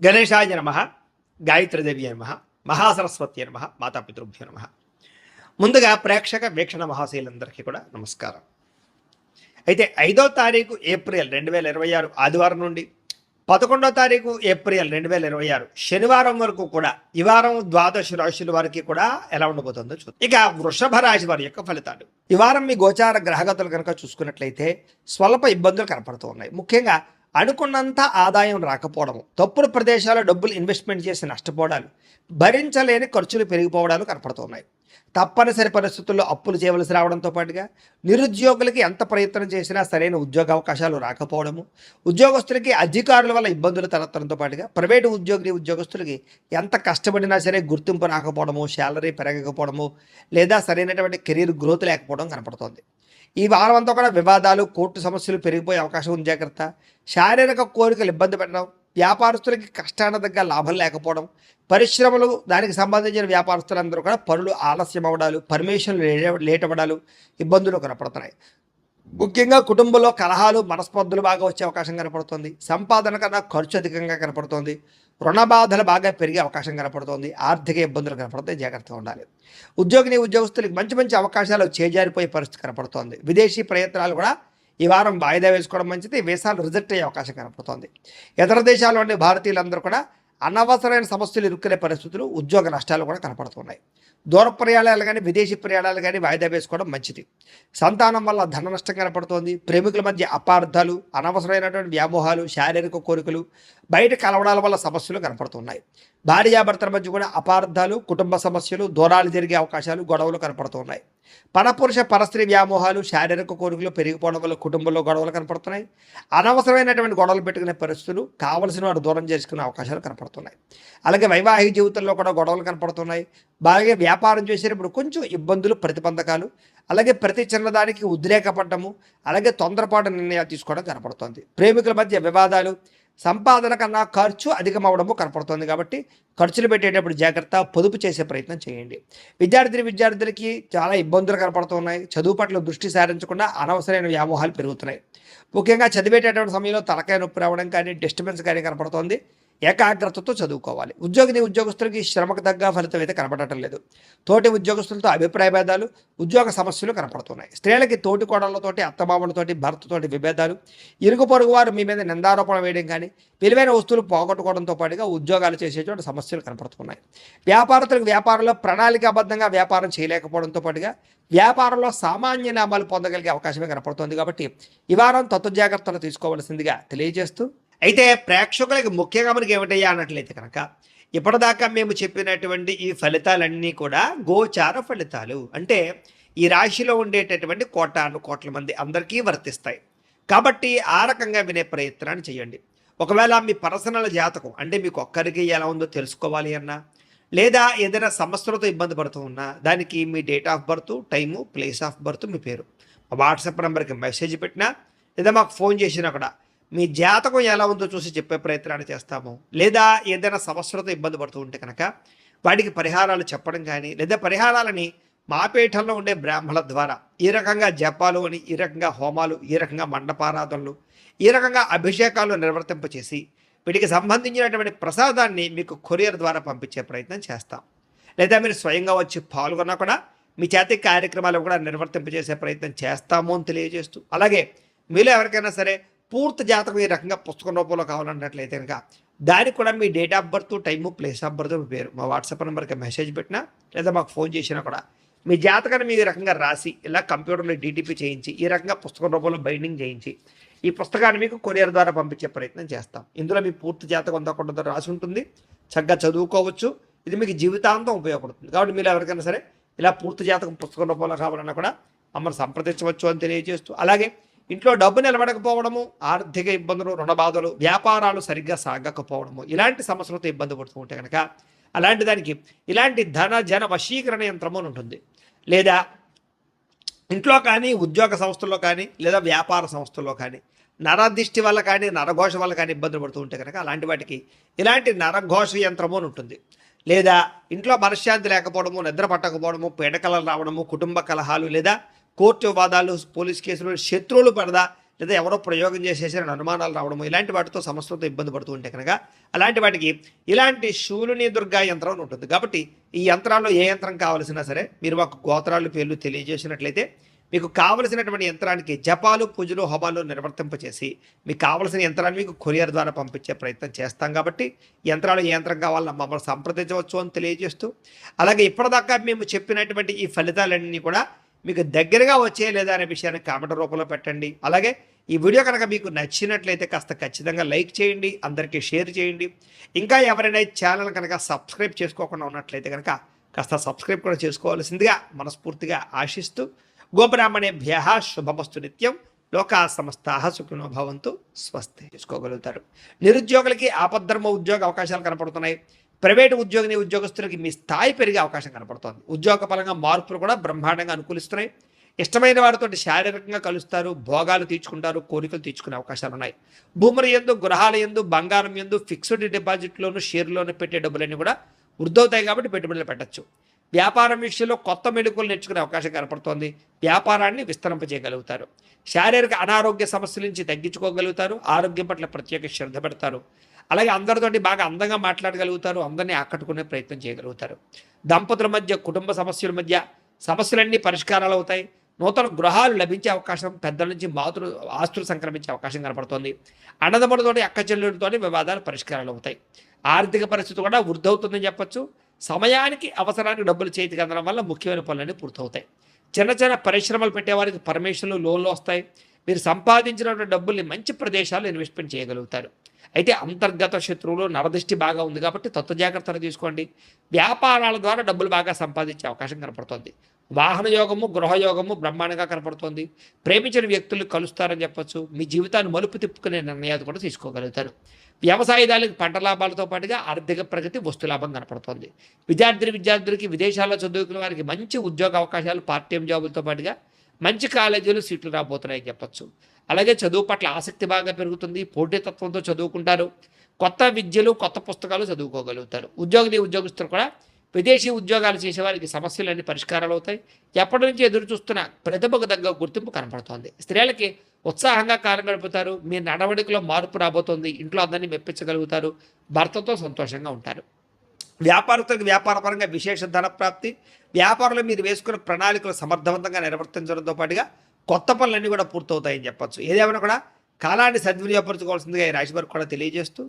గణేశాయ నమ, గాయత్రీదేవి నమ, మహాసరస్వతి నమ, మాతాపితృభ్యో నమ. ముందుగా ప్రేక్షక వీక్షణ మహాశీలందరికీ కూడా నమస్కారం. అయితే 5వ తారీఖు ఏప్రిల్ 2026 ఆదివారం నుండి 11వ తారీఖు ఏప్రిల్ 2026 శనివారం వరకు కూడా ఈ వారం ద్వాదశ రాశుల వారికి కూడా ఎలా ఉండబోతుందో చూద్దాం. ఇక వృషభ రాశి వారి యొక్క ఫలితాలు. ఈ వారం మీ గోచార గ్రహగతులు కనుక చూసుకున్నట్లయితే స్వల్ప ఇబ్బందులు కనపడుతూ ఉన్నాయి. ముఖ్యంగా అనుకున్నంత ఆదాయం రాకపోవడము, తప్పుడు ప్రదేశాల్లో డబ్బులు ఇన్వెస్ట్మెంట్ చేసి నష్టపోవడాలు, భరించలేని ఖర్చులు పెరిగిపోవడాలు కనపడుతున్నాయి. తప్పనిసరి పరిస్థితుల్లో అప్పులు చేయవలసి రావడంతో పాటుగా నిరుద్యోగులకి ఎంత ప్రయత్నం చేసినా సరైన ఉద్యోగ అవకాశాలు రాకపోవడము, ఉద్యోగస్తులకి అధికారుల వల్ల ఇబ్బందులు తలెత్తడంతో పాటుగా ప్రైవేటు ఉద్యోగస్తులకి ఎంత కష్టపడినా సరే గుర్తింపు రాకపోవడము, శాలరీ పెరగకపోవడము, లేదా సరైనటువంటి కెరీర్ గ్రోత్ లేకపోవడం కనపడుతోంది. ఈ వారం అంతా కూడా వివాదాలు, కోర్టు సమస్యలు పెరిగిపోయే అవకాశం ఉంది. జాగ్రత్త. శారీరక కోరికలు ఇబ్బంది పెట్టడం, వ్యాపారస్తులకి కష్టాన దగ్గర లాభం లేకపోవడం, పరిశ్రమలు దానికి సంబంధించిన వ్యాపారస్తులందరూ కూడా పనులు ఆలస్యం అవ్వడాలు, పర్మిషన్లు లేట్ అవ్వడాలు, ఇబ్బందులు కనపడుతున్నాయి. ముఖ్యంగా కుటుంబంలో కలహాలు, మనస్పర్ధలు బాగా వచ్చే అవకాశం కనపడుతుంది. సంపాదన కన్నా ఖర్చు అధికంగా కనపడుతుంది. రుణ బాధలు బాగా పెరిగే అవకాశం కనపడుతుంది. ఆర్థిక ఇబ్బందులు కనపడతాయి. జాగ్రత్తగా ఉండాలి. ఉద్యోగస్తులకి మంచి మంచి అవకాశాలు చేజారిపోయే పరిస్థితి కనపడుతోంది. విదేశీ ప్రయత్నాలు కూడా ఈ వారం వాయిదా వేసుకోవడం మంచిది. వీసాలు రిజెక్ట్ అయ్యే అవకాశం కనపడుతోంది. ఇతర దేశాల్లోని భారతీయులందరూ కూడా అనవసరమైన సమస్యలు ఇరుక్కునే పరిస్థితులు, ఉద్యోగ నష్టాలు కూడా కనపడుతున్నాయి. దూర ప్రయాణాలు కానీ విదేశీ ప్రయాణాలు కానీ వాయిదా వేసుకోవడం మంచిది. సంతానం వల్ల ధన నష్టం కనపడుతోంది. ప్రేమికుల మధ్య అపార్థాలు, అనవసరమైనటువంటి వ్యామోహాలు, శారీరక కోరికలు, బయట కలవడాల వల్ల సమస్యలు కనపడుతున్నాయి. భార్యాభర్తల మధ్య కూడా అపార్థాలు, కుటుంబ సమస్యలు, దూరాలు జరిగే అవకాశాలు, గొడవలు కనపడుతున్నాయి. పరపురుష పరస్త్రీ వ్యామోహాలు, శారీరక కోరికలు పెరిగిపోవడం వల్ల కుటుంబంలో గొడవలు కనపడుతున్నాయి. అనవసరమైనటువంటి గొడవలు పెట్టుకునే పరిస్థితులు, కావలసిన వాడు దూరం చేసుకునే అవకాశాలు కనపడుతున్నాయి. అలాగే వైవాహిక జీవితంలో కూడా గొడవలు కనపడుతున్నాయి. బాగా వ్యాపారం చేసేటప్పుడు కొంచెం ఇబ్బందులు, ప్రతిబంధకాలు, అలాగే ప్రతి చిన్నదానికి ఉద్రేకపడ్డము, అలాగే తొందరపాటు నిర్ణయాలు తీసుకోవడం కనపడుతుంది. ప్రేమికుల మధ్య వివాదాలు, సంపాదన కన్నా ఖర్చు అధికమవడము కనపడుతుంది. కాబట్టి ఖర్చులు పెట్టేటప్పుడు జాగ్రత్త, పొదుపు చేసే ప్రయత్నం చేయండి. విద్యార్థులకి చాలా ఇబ్బందులు కనపడుతున్నాయి. చదువు పట్ల దృష్టి సారించకుండా అనవసరమైన వ్యామోహాలు పెరుగుతున్నాయి. ముఖ్యంగా చదివేటటువంటి సమయంలో తలకాయ నొప్పి రావడం కానీ, డిస్టర్బెన్స్ కానీ కనపడుతోంది. ఏకాగ్రతతో చదువుకోవాలి. ఉద్యోగస్తులకి శ్రమకు తగ్గ ఫలితం అయితే కనపడటం లేదు. తోటి ఉద్యోగస్తులతో అభిప్రాయ భేదాలు, ఉద్యోగ సమస్యలు కనపడుతున్నాయి. స్త్రీలకి తోటి కోడళ్లతోటి, అత్తమామలతోటి, భర్తతోటి విభేదాలు, ఇరుగు పొరుగు వారు మీ మీద నిందారోపణ వేయడం కానీ, విలువైన వస్తువులు పోగొట్టుకోవడంతో పాటుగా ఉద్యోగాలు చేసేటువంటి సమస్యలు కనపడుతున్నాయి. వ్యాపారస్తులకు వ్యాపారంలో ప్రణాళికాబద్ధంగా వ్యాపారం చేయలేకపోవడంతో పాటుగా వ్యాపారంలో సామాన్య లాభాలు పొందగలిగే అవకాశమే కనపడుతుంది. కాబట్టి ఈ వారం తత్వ జాగ్రత్తలు తీసుకోవాల్సిందిగా తెలియజేస్తూ, అయితే ప్రేక్షకులకి ముఖ్యంగా మనకి ఏమిటయ్యా అన్నట్లయితే కనుక ఇప్పటిదాకా మేము చెప్పినటువంటి ఈ ఫలితాలన్నీ కూడా గోచార ఫలితాలు. అంటే ఈ రాశిలో ఉండేటటువంటి కోట్ల మంది అందరికీ వర్తిస్తాయి. కాబట్టి ఆ రకంగా వినే ప్రయత్నాన్ని చేయండి. ఒకవేళ మీ పర్సనల్ జాతకం అంటే మీకు ఒక్కరికి ఎలా ఉందో తెలుసుకోవాలి అన్నా, లేదా ఏదైనా సమస్యలతో ఇబ్బంది పడుతూ ఉన్నా, దానికి మీ date of birth, time, place of birth, మీ పేరు వాట్సాప్ నెంబర్కి మెసేజ్ పెట్టినా, లేదా మాకు ఫోన్ చేసినా కూడా మీ జాతకం ఎలా ఉందో చూసి చెప్పే ప్రయత్నాన్ని చేస్తాము. లేదా ఏదైనా సమస్యలతో ఇబ్బంది పడుతూ ఉంటే కనుక వాటికి పరిహారాలు చెప్పడం కానీ, లేదా పరిహారాలని మా పీఠంలో ఉండే బ్రాహ్మణుల ద్వారా ఈ రకంగా జపాలు అని, ఈ రకంగా హోమాలు, ఈ రకంగా మండపారాధనలు, ఈ రకంగా అభిషేకాలు నిర్వర్తింపచేసి వీటికి సంబంధించినటువంటి ప్రసాదాన్ని మీకు కొరియర్ ద్వారా పంపించే ప్రయత్నం చేస్తాం. లేదా మీరు స్వయంగా వచ్చి పాల్గొన్నా కూడా మీ చేతి కార్యక్రమాలు కూడా నిర్వర్తింపజేసే ప్రయత్నం చేస్తాము అని తెలియజేస్తూ, అలాగే మీలో ఎవరికైనా సరే పూర్తి జాతకం ఈ రకంగా పుస్తకం రూపంలో కావాలన్నట్లయితే కనుక దానికి కూడా మీ date of birth, time, place of birth, మీ పేరు మా వాట్సాప్ నెంబర్కి మెసేజ్ పెట్టినా, లేదా మాకు ఫోన్ చేసినా కూడా మీ జాతకాన్ని మీ రకంగా రాసి ఇలా కంప్యూటర్లో డీటీపీ చేయించి ఈ రకంగా పుస్తకం రూపంలో బైండింగ్ చేయించి ఈ పుస్తకాన్ని మీకు కొరియర్ ద్వారా పంపించే ప్రయత్నం చేస్తాం. ఇందులో మీ పూర్తి జాతకం అంతా కొంత రాసి ఉంటుంది. చక్కగా చదువుకోవచ్చు. ఇది మీకు జీవితాంతం ఉపయోగపడుతుంది. కాబట్టి మీరు ఎవరికైనా సరే ఇలా పూర్తి జాతకం పుస్తకం రూపంలో కావాలన్నా కూడా మమ్మల్ని సంప్రదించవచ్చు అని తెలియజేస్తూ, అలాగే ఇంట్లో డబ్బు నిలబడకపోవడము, ఆర్థిక ఇబ్బందులు, రుణ బాధలు, వ్యాపారాలు సరిగ్గా సాగకపోవడము, ఇలాంటి సమస్యలతో ఇబ్బంది పడుతూ ఉంటే కనుక అలాంటి దానికి ఇలాంటి జన వశీకరణ యంత్రము అని ఉంటుంది. లేదా ఇంట్లో కానీ, ఉద్యోగ సంస్థల్లో కానీ, లేదా వ్యాపార సంస్థల్లో కానీ నరదిష్టి వల్ల కానీ, నరఘోష వల్ల కానీ ఇబ్బందులు పడుతూ ఉంటే కనుక అలాంటి వాటికి ఇలాంటి నరఘోష యంత్రము అని ఉంటుంది. లేదా ఇంట్లో మనశ్శాంతి లేకపోవడము, నిద్ర పట్టకపోవడము, పీడకలలు రావడము, కుటుంబ కలహాలు, లేదా కోర్టు వివాదాలు, పోలీస్ కేసులు, శత్రువులు పడదా, లేదా ఎవరో ప్రయోగం చేసేసారని అనుమానాలు రావడము ఇలాంటి వాటితో సమస్యలతో ఇబ్బంది పడుతూ ఉంటే కనుక అలాంటి వాటికి ఇలాంటి శూలిని దుర్గా యంత్రం అని ఉంటుంది. కాబట్టి ఈ యంత్రాల్లో ఏ యంత్రం కావాల్సినా సరే మీరు మాకు గోత్రాలు పేర్లు తెలియజేసినట్లయితే మీకు కావలసినటువంటి యంత్రానికి జపాలు పూజలు హోమాలు నిర్వర్తింపచేసి మీకు కావలసిన యంత్రాన్ని మీకు కొరియర్ ద్వారా పంపించే ప్రయత్నం చేస్తాం. కాబట్టి యంత్రాలు ఏ యంత్రం కావాలన్నా మమ్మల్ని సంప్రదించవచ్చు అని తెలియజేస్తూ, అలాగే ఇప్పటిదాకా మేము చెప్పినటువంటి ఈ ఫలితాలన్నీ కూడా మీకు దగ్గరగా వచ్చే లేదా అనే విషయాన్ని కామెంట్ రూపంలో పెట్టండి. అలాగే ఈ వీడియో కనుక మీకు నచ్చినట్లయితే కాస్త ఖచ్చితంగా లైక్ చేయండి, అందరికీ షేర్ చేయండి. ఇంకా ఎవరైనా ఛానల్ కనుక సబ్స్క్రైబ్ చేసుకోకుండా ఉన్నట్లయితే కనుక కాస్త సబ్స్క్రైబ్ కూడా చేసుకోవాల్సిందిగా మనస్ఫూర్తిగా ఆశిస్తూ, గోబ్రాహ్మణేభ్యః శుభమస్తు నిత్యం, లోకా సమస్తాః సుఖినో భవంతు, స్వస్తి చేసుకోగలుగుతారు. నిరుద్యోగులకి ఆపద్ధర్మ ఉద్యోగ అవకాశాలు కనపడుతున్నాయి. ప్రైవేటు ఉద్యోగస్తులకి మీ స్థాయి పెరిగే అవకాశం కనపడుతోంది. ఉద్యోగ పరంగా మార్పులు కూడా బ్రహ్మాండంగా అనుకూలిస్తున్నాయి. ఇష్టమైన వారితో శారీరకంగా కలుస్తారు, భోగాలు తీర్చుకుంటారు, కోరికలు తీర్చుకునే అవకాశాలు ఉన్నాయి. భూముల యందు, గృహాల యందు, బంగారం యందు, ఫిక్స్డ్ డిపాజిట్లోను, షేర్లోను పెట్టే డబ్బులన్నీ కూడా వృద్ధవుతాయి. కాబట్టి పెట్టుబడులు పెట్టచ్చు. వ్యాపారం విషయంలో కొత్త మెళకువలు నేర్చుకునే అవకాశం కనపడుతోంది. వ్యాపారాన్ని విస్తరింపజేయగలుగుతారు. శారీరక అనారోగ్య సమస్యల నుంచి తగ్గించుకోగలుగుతారు. ఆరోగ్యం పట్ల ప్రత్యేక శ్రద్ధ పెడతారు. అలాగే అందరితోటి బాగా అందంగా మాట్లాడగలుగుతారు. అందరినీ ఆకట్టుకునే ప్రయత్నం చేయగలుగుతారు. దంపతుల మధ్య, కుటుంబ సమస్యల మధ్య సమస్యలన్నీ పరిష్కారాలు అవుతాయి. నూతన గృహాలు లభించే అవకాశం, పెద్దల నుంచి ఆస్తులు సంక్రమించే అవకాశం కనపడుతోంది. అన్నదమ్ములతోటి, అక్క చెల్లెలతోటి వివాదాలు పరిష్కారాలు అవుతాయి. ఆర్థిక పరిస్థితి కూడా వృద్ధి అవుతుందని చెప్పచ్చు. సమయానికి అవసరానికి డబ్బులు చేతికి అందడం వల్ల ముఖ్యమైన పనులన్నీ పూర్తవుతాయి. చిన్న చిన్న పరిశ్రమలు పెట్టేవారికి పర్మిషన్లు, లోన్లు వస్తాయి. మీరు సంపాదించినటువంటి డబ్బుల్ని మంచి ప్రదేశాల్లో ఇన్వెస్ట్మెంట్ చేయగలుగుతారు. అయితే అంతర్గత శత్రువులు, నరదృష్టి బాగా ఉంది కాబట్టి తత్వ జాగ్రత్తలు తీసుకోండి. వ్యాపారాల ద్వారా డబ్బులు బాగా సంపాదించే అవకాశం కనపడుతుంది. వాహన యోగము, గృహయోగము బ్రహ్మాండంగా కనపడుతుంది. ప్రేమించిన వ్యక్తులు కలుస్తారని చెప్పొచ్చు. మీ జీవితాన్ని మలుపు తిప్పుకునే నిర్ణయాలు కూడా తీసుకోగలుగుతారు. వ్యవసాయదారులకు పంట లాభాలతో పాటుగా ఆర్థిక ప్రగతి, వస్తులాభం కనపడుతుంది. విద్యార్థులకి విదేశాల్లో చదువుకునే వారికి మంచి ఉద్యోగ అవకాశాలు, పార్ట్ టైం జాబులతో పాటుగా మంచి కాలేజీలు, సీట్లు రాబోతున్నాయని చెప్పొచ్చు. అలాగే చదువు పట్ల ఆసక్తి బాగా పెరుగుతుంది. పోటీతత్వంతో చదువుకుంటారు. కొత్త విద్యలు, కొత్త పుస్తకాలు చదువుకోగలుగుతారు. ఉద్యోగస్తులు కూడా విదేశీ ఉద్యోగాలు చేసేవారికి సమస్యలన్నీ పరిష్కారాలు అవుతాయి. ఎప్పటి నుంచి ఎదురు చూస్తున్న ప్రతిభకు తగ్గ గుర్తింపు కనపడుతోంది. స్త్రీలకి ఉత్సాహంగా కాలం గడుపుతారు. మీ నడవడికలో మార్పు రాబోతోంది. ఇంట్లో అందరినీ మెప్పించగలుగుతారు. భర్తతో సంతోషంగా ఉంటారు. వ్యాపారస్తులకు వ్యాపారపరంగా విశేష ధన ప్రాప్తి. వ్యాపారంలో మీరు వేసుకున్న ప్రణాళికలు సమర్థవంతంగా నిర్వర్తించడంతో పాటుగా కొత్త పనులన్నీ కూడా పూర్తవుతాయని చెప్పచ్చు. ఏదేమైనా కూడా కాలాన్ని సద్వినియోగపరచుకోవాల్సిందిగా ఈ రాశి వారికి కూడా తెలియజేస్తూ